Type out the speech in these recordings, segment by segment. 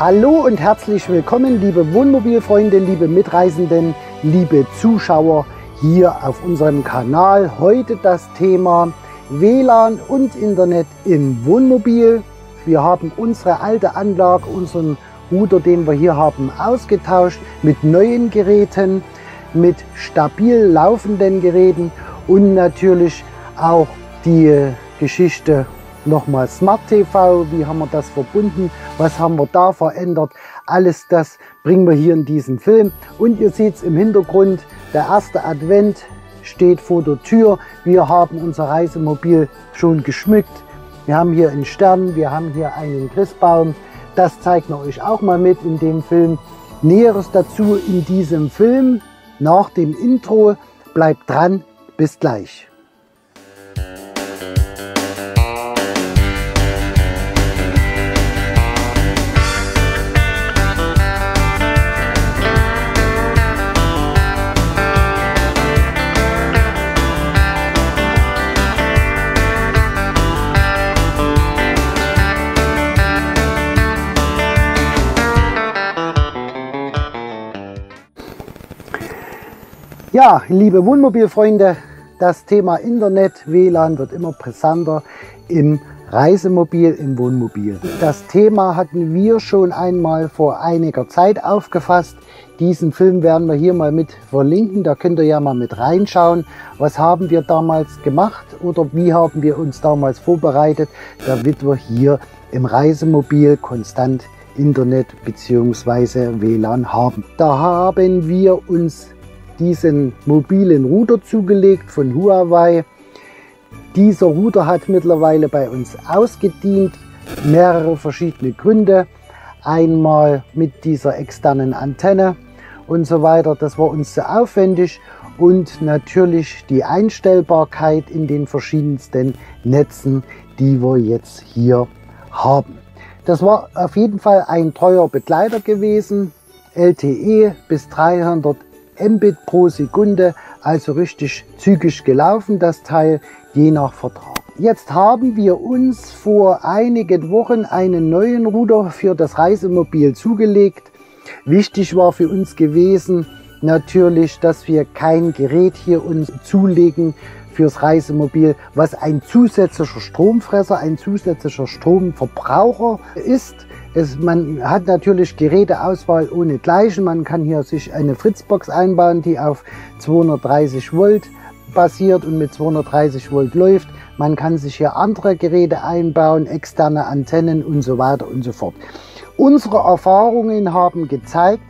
Hallo und herzlich willkommen, liebe Wohnmobilfreunde, liebe Mitreisenden, liebe Zuschauer hier auf unserem Kanal. Heute das Thema WLAN und Internet im Wohnmobil. Wir haben unsere alte Anlage, unseren Router, den wir hier haben, ausgetauscht mit neuen Geräten, mit stabil laufenden Geräten und natürlich auch die Geschichte nochmal Smart TV, wie haben wir das verbunden, was haben wir da verändert, alles das bringen wir hier in diesem Film. Und ihr seht es im Hintergrund, der erste Advent steht vor der Tür. Wir haben unser Reisemobil schon geschmückt. Wir haben hier einen Stern, wir haben hier einen Christbaum. Das zeigen wir euch auch mal mit in dem Film. Näheres dazu in diesem Film nach dem Intro. Bleibt dran, bis gleich. Ja, liebe Wohnmobilfreunde, das Thema Internet, WLAN wird immer brisanter im Reisemobil, im Wohnmobil. Das Thema hatten wir schon einmal vor einiger Zeit aufgefasst. Diesen Film werden wir hier mal mit verlinken, da könnt ihr ja mal mit reinschauen. Was haben wir damals gemacht oder wie haben wir uns damals vorbereitet, damit wir hier im Reisemobil konstant Internet bzw. WLAN haben. Da haben wir uns diesen mobilen Router zugelegt von Huawei. Dieser Router hat mittlerweile bei uns ausgedient, mehrere verschiedene Gründe. Einmal mit dieser externen Antenne und so weiter, das war uns zu aufwendig, und natürlich die Einstellbarkeit in den verschiedensten Netzen, die wir jetzt hier haben. Das war auf jeden Fall ein treuer Begleiter gewesen, LTE bis 300 Mbit pro Sekunde, also richtig zügig gelaufen, das Teil, je nach Vertrag. Jetzt haben wir uns vor einigen Wochen einen neuen Router für das Reisemobil zugelegt. Wichtig war für uns gewesen natürlich, dass wir kein Gerät hier uns zulegen fürs Reisemobil, was ein zusätzlicher Stromfresser, ein zusätzlicher Stromverbraucher ist. Man hat natürlich Geräteauswahl ohnegleichen. Man kann hier sich eine Fritzbox einbauen, die auf 230 Volt basiert und mit 230 Volt läuft. Man kann sich hier andere Geräte einbauen, externe Antennen und so weiter und so fort. Unsere Erfahrungen haben gezeigt,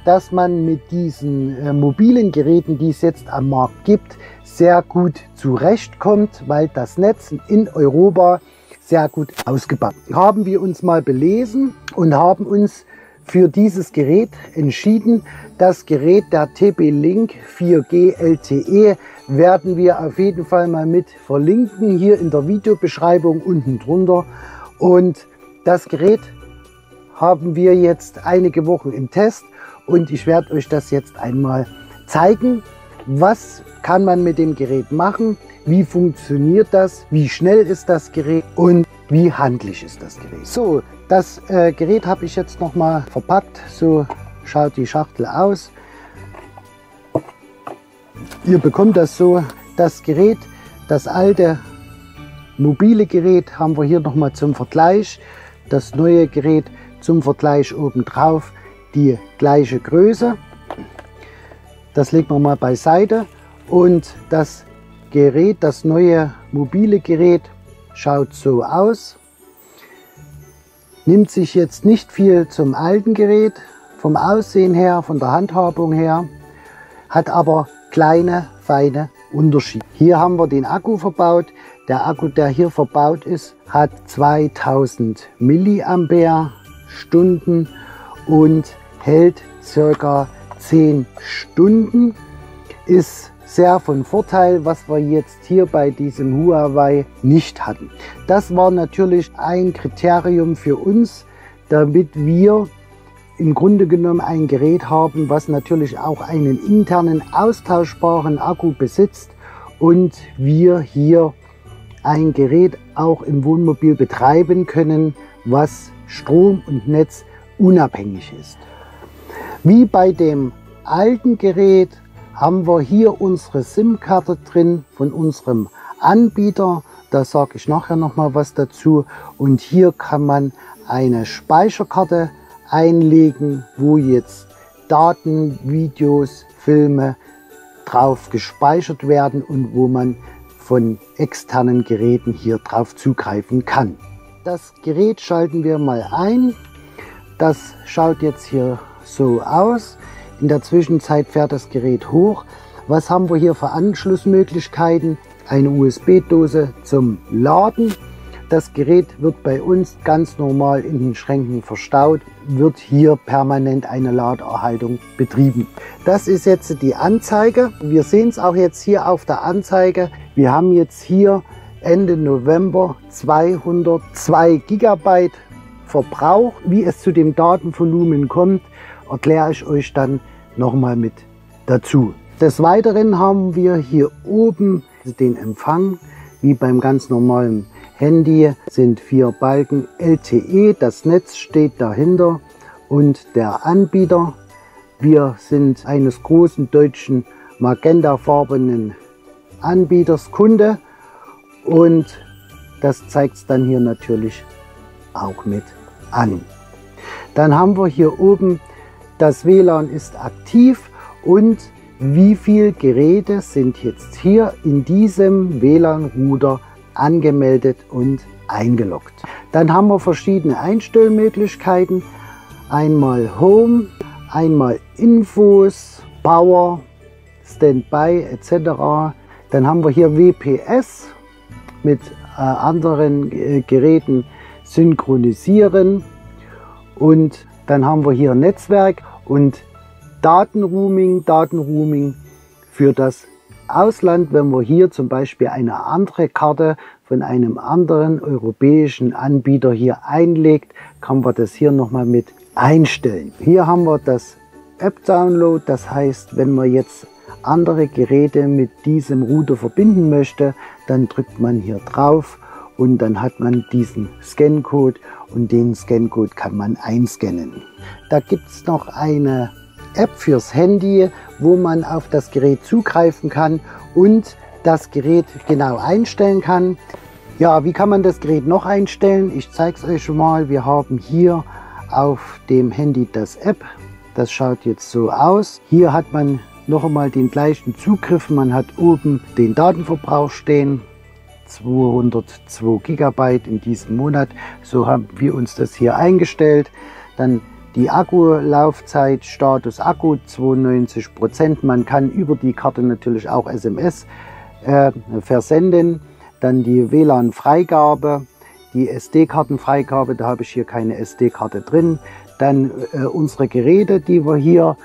dass man mit diesen mobilen Geräten, die es jetzt am Markt gibt, sehr gut zurechtkommt, weil das Netz in Europa sehr gut ausgebaut. Haben wir uns mal belesen und haben uns für dieses Gerät entschieden. Das Gerät, der TP-Link 4G LTE, werden wir auf jeden Fall mal mit verlinken, hier in der Videobeschreibung unten drunter. Und das Gerät haben wir jetzt einige Wochen im Test und ich werde euch das jetzt einmal zeigen. Was kann man mit dem Gerät machen? Wie funktioniert das? Wie schnell ist das Gerät? Und wie handlich ist das Gerät? So, das Gerät habe ich jetzt noch mal verpackt. So schaut die Schachtel aus. Ihr bekommt das so. Das Gerät, das alte mobile Gerät, haben wir hier noch mal zum Vergleich. Das neue Gerät zum Vergleich obendrauf, die gleiche Größe. Das legen wir mal beiseite. Und das Gerät, das neue mobile Gerät, schaut so aus. Nimmt sich jetzt nicht viel zum alten Gerät, vom Aussehen her, von der Handhabung her, hat aber kleine, feine Unterschiede. Hier haben wir den Akku verbaut. Der Akku, der hier verbaut ist, hat 2000 Milliampere Stunden und hält circa 10 Stunden. Ist sehr von Vorteil, was wir jetzt hier bei diesem Huawei nicht hatten. Das war natürlich ein Kriterium für uns, damit wir im Grunde genommen ein Gerät haben, was natürlich auch einen internen austauschbaren Akku besitzt und wir hier ein Gerät auch im Wohnmobil betreiben können, was Strom und Netz unabhängig ist. Wie bei dem alten Gerät haben wir hier unsere SIM-Karte drin von unserem Anbieter. Da sage ich nachher noch mal was dazu. Und hier kann man eine Speicherkarte einlegen, wo jetzt Daten, Videos, Filme drauf gespeichert werden und wo man von externen Geräten hier drauf zugreifen kann. Das Gerät schalten wir mal ein. Das schaut jetzt hier so aus. In der Zwischenzeit fährt das Gerät hoch. Was haben wir hier für Anschlussmöglichkeiten? Eine USB-Dose zum Laden. Das Gerät wird bei uns ganz normal in den Schränken verstaut, wird hier permanent eine Laderhaltung betrieben. Das ist jetzt die Anzeige. Wir sehen es auch jetzt hier auf der Anzeige. Wir haben jetzt hier Ende November 202 GB Verbrauch. Wie es zu dem Datenvolumen kommt, erkläre ich euch dann nochmal mit dazu. Des Weiteren haben wir hier oben den Empfang, wie beim ganz normalen Handy sind 4 Balken LTE, das Netz steht dahinter und der Anbieter. Wir sind eines großen deutschen magentafarbenen Anbieters Kunde und das zeigt es dann hier natürlich auch mit an. Dann haben wir hier oben, das WLAN ist aktiv und wie viele Geräte sind jetzt hier in diesem WLAN-Router angemeldet und eingeloggt. Dann haben wir verschiedene Einstellmöglichkeiten. Einmal Home, einmal Infos, Power, Standby etc. Dann haben wir hier WPS mit anderen Geräten synchronisieren. Und dann haben wir hier Netzwerk und Datenroaming für das Ausland. Wenn wir hier zum Beispiel eine andere Karte von einem anderen europäischen Anbieter hier einlegt, kann man das hier nochmal mit einstellen. Hier haben wir das App-Download, das heißt, wenn man jetzt andere Geräte mit diesem Router verbinden möchte, dann drückt man hier drauf und dann hat man diesen Scancode und den Scancode kann man einscannen. Da gibt es noch eine App fürs Handy, wo man auf das Gerät zugreifen kann und das Gerät genau einstellen kann. Ja, wie kann man das Gerät noch einstellen? Ich zeige es euch schon mal. Wir haben hier auf dem Handy das App. Das schaut jetzt so aus. Hier hat man noch einmal den gleichen Zugriff. Man hat oben den Datenverbrauch stehen. 202 GB in diesem Monat. So haben wir uns das hier eingestellt. Dann die Akkulaufzeit, Status Akku 92%. Man kann über die Karte natürlich auch SMS versenden. Dann die WLAN-Freigabe, die SD-Kartenfreigabe, da habe ich hier keine SD-Karte drin. Dann unsere Geräte, die wir hier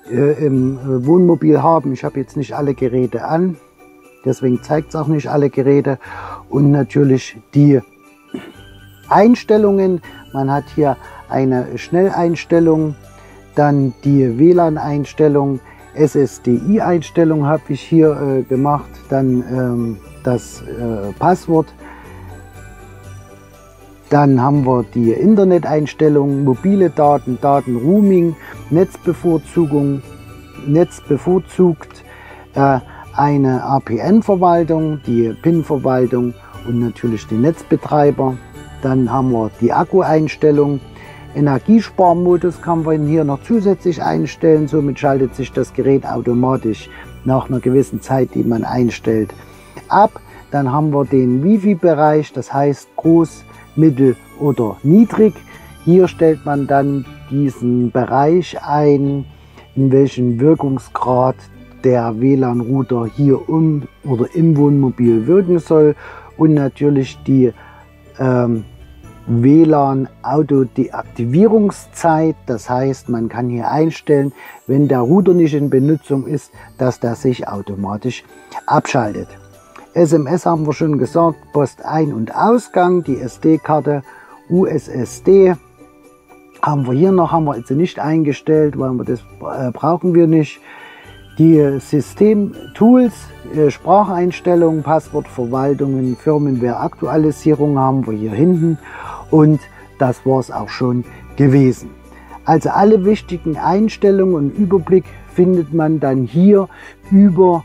im Wohnmobil haben. Ich habe jetzt nicht alle Geräte an, deswegen zeigt es auch nicht alle Geräte. Und natürlich die Einstellungen. Man hat hier eine Schnelleinstellung, dann die WLAN-Einstellung, SSDI-Einstellung habe ich hier gemacht, dann das Passwort. Dann haben wir die Internet-Einstellungen, mobile Daten, Datenroaming, Netzbevorzugung, netzbevorzugt, eine APN-Verwaltung, die PIN-Verwaltung und natürlich den Netzbetreiber. Dann haben wir die Akku-Einstellung. Energiesparmodus kann man hier noch zusätzlich einstellen. Somit schaltet sich das Gerät automatisch nach einer gewissen Zeit, die man einstellt, ab. Dann haben wir den Wi-Fi-Bereich, das heißt groß, mittel oder niedrig. Hier stellt man dann diesen Bereich ein, in welchem Wirkungsgrad der WLAN-Router hier oder im Wohnmobil wirken soll und natürlich die WLAN-Autodeaktivierungszeit. Das heißt, man kann hier einstellen, wenn der Router nicht in Benutzung ist, dass der sich automatisch abschaltet. SMS haben wir schon gesagt, Post-Ein- und Ausgang, die SD-Karte, USSD haben wir hier noch, haben wir jetzt nicht eingestellt, weil wir das brauchen wir nicht. Die System-Tools, Spracheinstellungen, Passwortverwaltungen, Firmware-Aktualisierung haben wir hier hinten und das war es auch schon gewesen. Also alle wichtigen Einstellungen und Überblick findet man dann hier über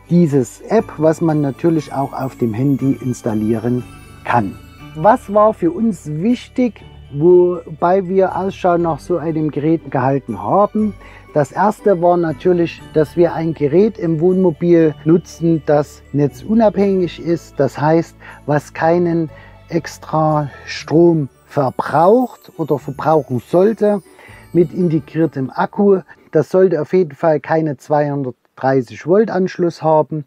dieses App, was man natürlich auch auf dem Handy installieren kann. Was war für uns wichtig, wobei wir Ausschau nach so einem Gerät gehalten haben? Das erste war natürlich, dass wir ein Gerät im Wohnmobil nutzen, das netzunabhängig ist. Das heißt, was keinen extra Strom verbraucht oder verbrauchen sollte, mit integriertem Akku. Das sollte auf jeden Fall keine 230 Volt Anschluss haben,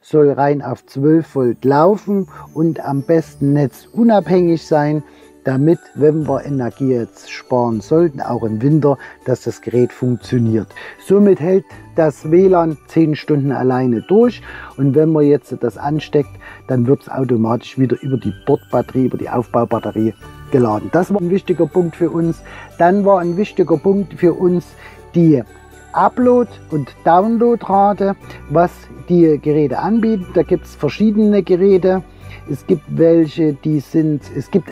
soll rein auf 12 Volt laufen und am besten netzunabhängig sein, damit, wenn wir Energie jetzt sparen sollten, auch im Winter, dass das Gerät funktioniert. Somit hält das WLAN 10 Stunden alleine durch und wenn man jetzt das ansteckt, dann wird es automatisch wieder über die Bordbatterie, über die Aufbaubatterie geladen. Das war ein wichtiger Punkt für uns. Dann war ein wichtiger Punkt für uns die Upload- und Downloadrate, was die Geräte anbieten. Da gibt es verschiedene Geräte. Es gibt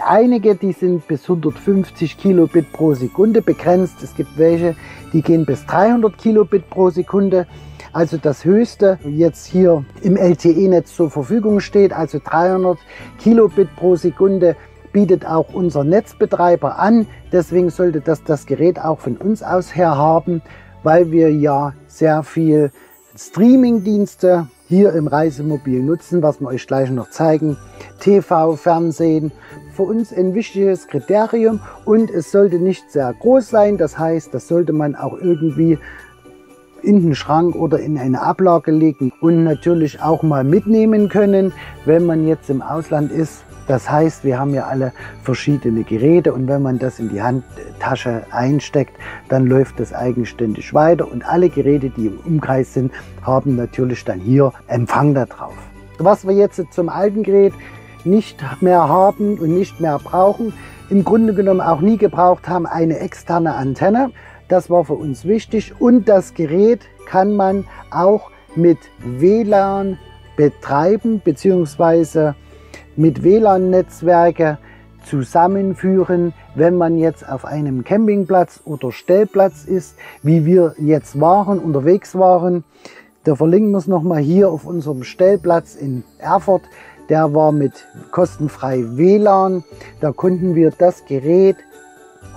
einige, die sind bis 150 Kilobit pro Sekunde begrenzt. Es gibt welche, die gehen bis 300 Kilobit pro Sekunde. Also das höchste jetzt hier im LTE-Netz zur Verfügung steht, also 300 Kilobit pro Sekunde, bietet auch unser Netzbetreiber an. Deswegen sollte das Gerät auch von uns aus her haben, weil wir ja sehr viel Streaming-Dienste hier im Reisemobil nutzen, was wir euch gleich noch zeigen. TV, Fernsehen, für uns ein wichtiges Kriterium und es sollte nicht sehr groß sein. Das heißt, das sollte man auch irgendwie in den Schrank oder in eine Ablage legen und natürlich auch mal mitnehmen können, wenn man jetzt im Ausland ist. Das heißt, wir haben ja alle verschiedene Geräte und wenn man das in die Handtasche einsteckt, dann läuft das eigenständig weiter und alle Geräte, die im Umkreis sind, haben natürlich dann hier Empfang darauf. Was wir jetzt zum alten Gerät nicht mehr haben und nicht mehr brauchen, im Grunde genommen auch nie gebraucht haben, eine externe Antenne. Das war für uns wichtig und das Gerät kann man auch mit WLAN betreiben bzw. mit WLAN-Netzwerke zusammenführen, wenn man jetzt auf einem Campingplatz oder Stellplatz ist, wie wir jetzt unterwegs waren. Da verlinken wir es nochmal hier auf unserem Stellplatz in Erfurt. Der war mit kostenfrei WLAN. Da konnten wir das Gerät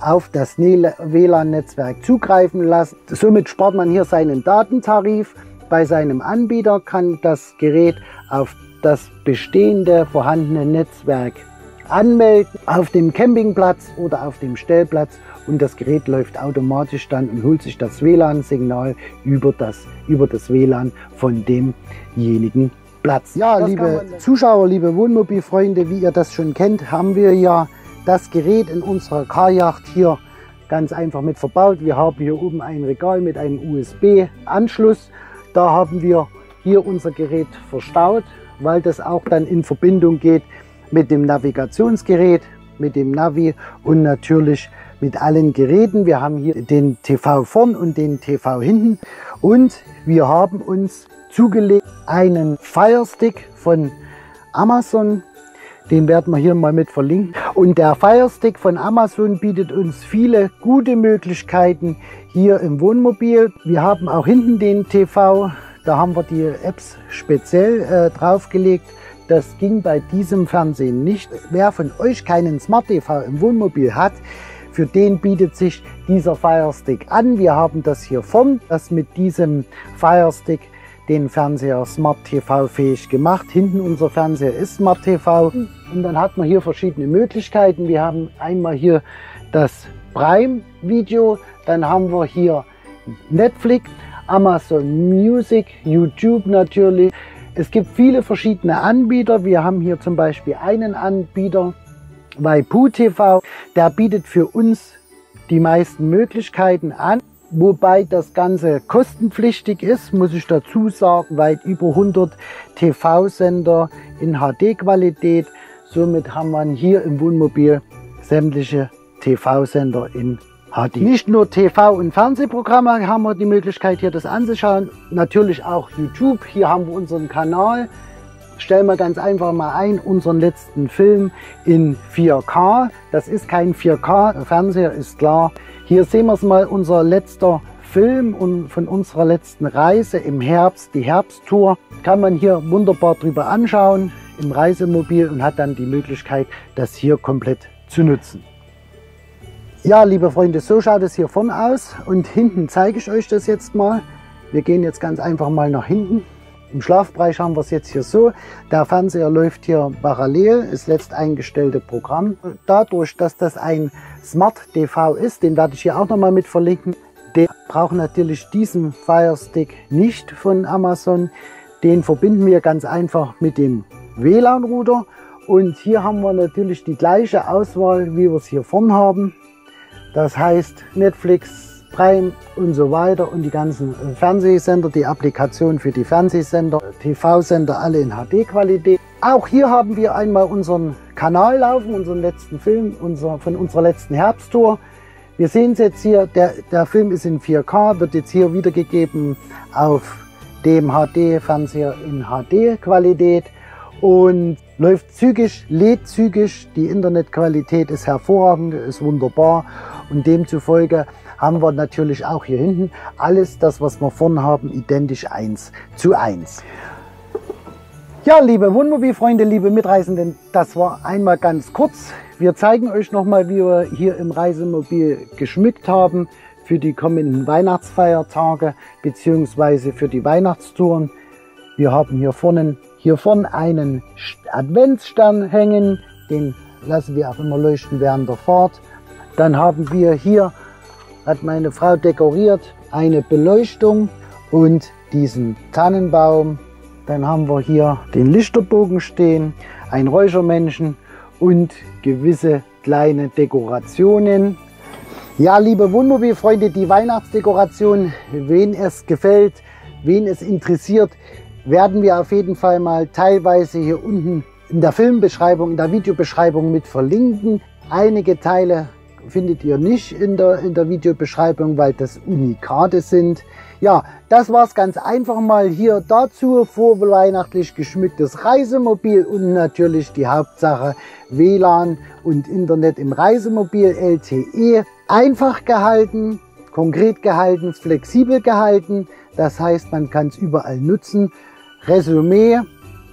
auf das WLAN-Netzwerk zugreifen lassen. Somit spart man hier seinen Datentarif. Bei seinem Anbieter kann das Gerät auf das bestehende vorhandene Netzwerk anmelden, auf dem Campingplatz oder auf dem Stellplatz und das Gerät läuft automatisch dann und holt sich das WLAN-Signal über das WLAN von demjenigen Platz. Ja, liebe Zuschauer, liebe Wohnmobilfreunde, wie ihr das schon kennt, haben wir ja das Gerät in unserer Kajach hier ganz einfach mit verbaut. Wir haben hier oben ein Regal mit einem USB-Anschluss. Da haben wir hier unser Gerät verstaut, weil das auch dann in Verbindung geht mit dem Navigationsgerät, mit dem Navi und natürlich mit allen Geräten. Wir haben hier den TV vorn und den TV hinten und wir haben uns zugelegt einen Fire Stick von Amazon. Den werden wir hier mal mit verlinken. Und der Fire Stick von Amazon bietet uns viele gute Möglichkeiten hier im Wohnmobil. Wir haben auch hinten den TV. Da haben wir die Apps speziell draufgelegt. Das ging bei diesem Fernsehen nicht. Wer von euch keinen Smart TV im Wohnmobil hat, für den bietet sich dieser Fire Stick an. Wir haben das hier vorn, das mit diesem Fire Stick den Fernseher Smart TV fähig gemacht. Hinten unser Fernseher ist Smart TV. Und dann hat man hier verschiedene Möglichkeiten. Wir haben einmal hier das Prime Video, dann haben wir hier Netflix, Amazon Music, YouTube natürlich. Es gibt viele verschiedene Anbieter. Wir haben hier zum Beispiel einen Anbieter, Waipu TV. Der bietet für uns die meisten Möglichkeiten an. Wobei das Ganze kostenpflichtig ist, muss ich dazu sagen, weit über 100 TV-Sender in HD-Qualität. Somit haben wir hier im Wohnmobil sämtliche TV-Sender in HD. Nicht nur TV- und Fernsehprogramme haben wir die Möglichkeit hier das anzuschauen, natürlich auch YouTube. Hier haben wir unseren Kanal stellen wir ganz einfach mal ein, unseren letzten Film in 4K. Das ist kein 4K-Fernseher, ist klar. Hier sehen wir es mal, unser letzter Film und von unserer letzten Reise im Herbst, die Herbsttour, kann man hier wunderbar drüber anschauen im Reisemobil und hat dann die Möglichkeit, das hier komplett zu nutzen. Ja, liebe Freunde, so schaut es hier vorne aus und hinten zeige ich euch das jetzt mal. Wir gehen jetzt ganz einfach mal nach hinten. Im Schlafbereich haben wir es jetzt hier so. Der Fernseher läuft hier parallel, das letzt eingestellte Programm. Dadurch, dass das ein Smart TV ist, den werde ich hier auch nochmal mit verlinken, der braucht natürlich diesen Fire Stick nicht von Amazon. Den verbinden wir ganz einfach mit dem WLAN-Router. Und hier haben wir natürlich die gleiche Auswahl, wie wir es hier vorne haben. Das heißt Netflix, Prime und so weiter und die ganzen Fernsehsender, die Applikation für die Fernsehsender, TV-Sender, alle in HD-Qualität. Auch hier haben wir einmal unseren Kanal laufen, unseren letzten Film von unserer letzten Herbsttour. Wir sehen es jetzt hier, der Film ist in 4K, wird jetzt hier wiedergegeben auf dem HD-Fernseher in HD-Qualität und läuft zügig, lädt zügig, die Internetqualität ist hervorragend, ist wunderbar und demzufolge haben wir natürlich auch hier hinten alles das, was wir vorne haben, identisch 1:1. Ja, liebe Wohnmobilfreunde, liebe Mitreisenden, das war einmal ganz kurz. Wir zeigen euch nochmal, wie wir hier im Reisemobil geschmückt haben für die kommenden Weihnachtsfeiertage bzw. für die Weihnachtstouren. Wir haben hier vorne einen Adventsstern hängen, den lassen wir auch immer leuchten während der Fahrt. Dann haben wir hier, hat meine Frau dekoriert, eine Beleuchtung und diesen Tannenbaum. Dann haben wir hier den Lichterbogen stehen, ein Räuchermännchen und gewisse kleine Dekorationen. Ja, liebe Wohnmobilfreunde, die Weihnachtsdekoration, wen es gefällt, wen es interessiert, werden wir auf jeden Fall mal teilweise hier unten in der Filmbeschreibung, in der Videobeschreibung mit verlinken. Einige Teile findet ihr nicht in der Videobeschreibung, weil das Unikate sind. Ja, das war es ganz einfach mal hier dazu. Vorweihnachtlich geschmücktes Reisemobil und natürlich die Hauptsache WLAN und Internet im Reisemobil LTE. Einfach gehalten, konkret gehalten, flexibel gehalten. Das heißt, man kann es überall nutzen. Resümee,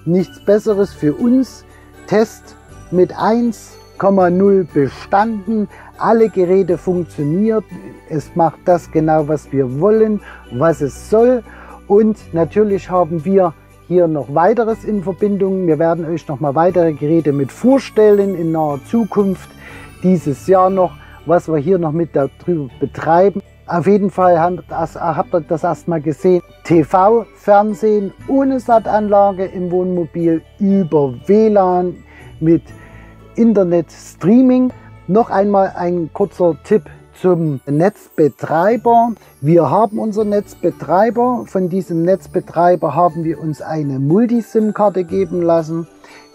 nichts Besseres für uns. Test mit 1,0 bestanden. Alle Geräte funktioniert. Es macht das genau, was wir wollen, was es soll. Und natürlich haben wir hier noch weiteres in Verbindung. Wir werden euch noch mal weitere Geräte mit vorstellen in naher Zukunft. Dieses Jahr noch, was wir hier noch mit darüber betreiben. Auf jeden Fall habt ihr das erstmal gesehen. TV-Fernsehen ohne Sat-Anlage im Wohnmobil über WLAN mit Internet-Streaming. Noch einmal ein kurzer Tipp zum Netzbetreiber. Wir haben unseren Netzbetreiber. Von diesem Netzbetreiber haben wir uns eine Multisim-Karte geben lassen.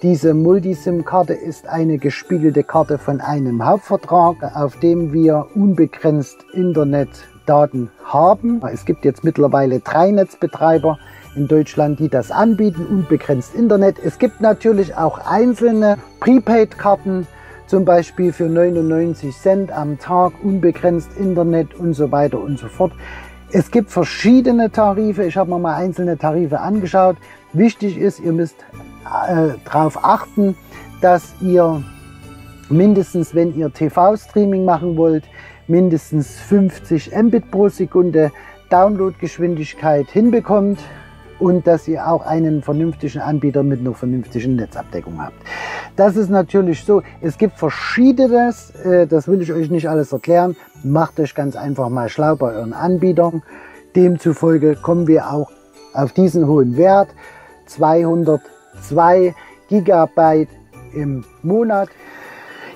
Diese Multisim-Karte ist eine gespiegelte Karte von einem Hauptvertrag, auf dem wir unbegrenzt Internetdaten haben. Es gibt jetzt mittlerweile 3 Netzbetreiber in Deutschland, die das anbieten, unbegrenzt Internet. Es gibt natürlich auch einzelne Prepaid-Karten, zum Beispiel für 99 Cent am Tag, unbegrenzt Internet und so weiter und so fort. Es gibt verschiedene Tarife, ich habe mir mal einzelne Tarife angeschaut. Wichtig ist, ihr müsst darauf achten, dass ihr mindestens, wenn ihr TV-Streaming machen wollt, mindestens 50 Mbit pro Sekunde Downloadgeschwindigkeit hinbekommt und dass ihr auch einen vernünftigen Anbieter mit einer vernünftigen Netzabdeckung habt. Das ist natürlich so, es gibt verschiedenes, das will ich euch nicht alles erklären. Macht euch ganz einfach mal schlau bei euren Anbietern. Demzufolge kommen wir auch auf diesen hohen Wert, 202 Gigabyte im Monat.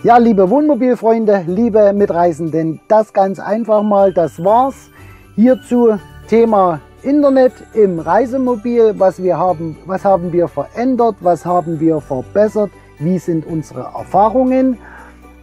Ja, liebe Wohnmobilfreunde, liebe Mitreisenden, das ganz einfach mal, das war's. Hierzu Thema Internet im Reisemobil, was haben wir verändert, was haben wir verbessert, wie sind unsere Erfahrungen.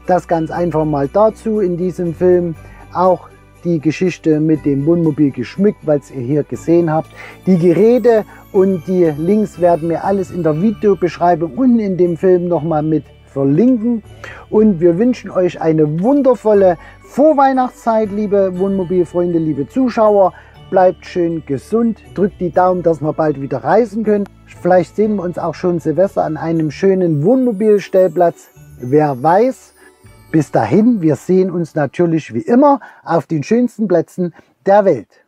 Das ganz einfach mal dazu in diesem Film. Auch die Geschichte mit dem Wohnmobil geschmückt, was ihr hier gesehen habt. Die Geräte und die Links werden wir alles in der Videobeschreibung und in dem Film nochmal mit verlinken. Und wir wünschen euch eine wundervolle Vorweihnachtszeit, liebe Wohnmobilfreunde, liebe Zuschauer. Bleibt schön gesund, drückt die Daumen, dass wir bald wieder reisen können. Vielleicht sehen wir uns auch schon Silvester an einem schönen Wohnmobilstellplatz. Wer weiß. Bis dahin, wir sehen uns natürlich wie immer auf den schönsten Plätzen der Welt.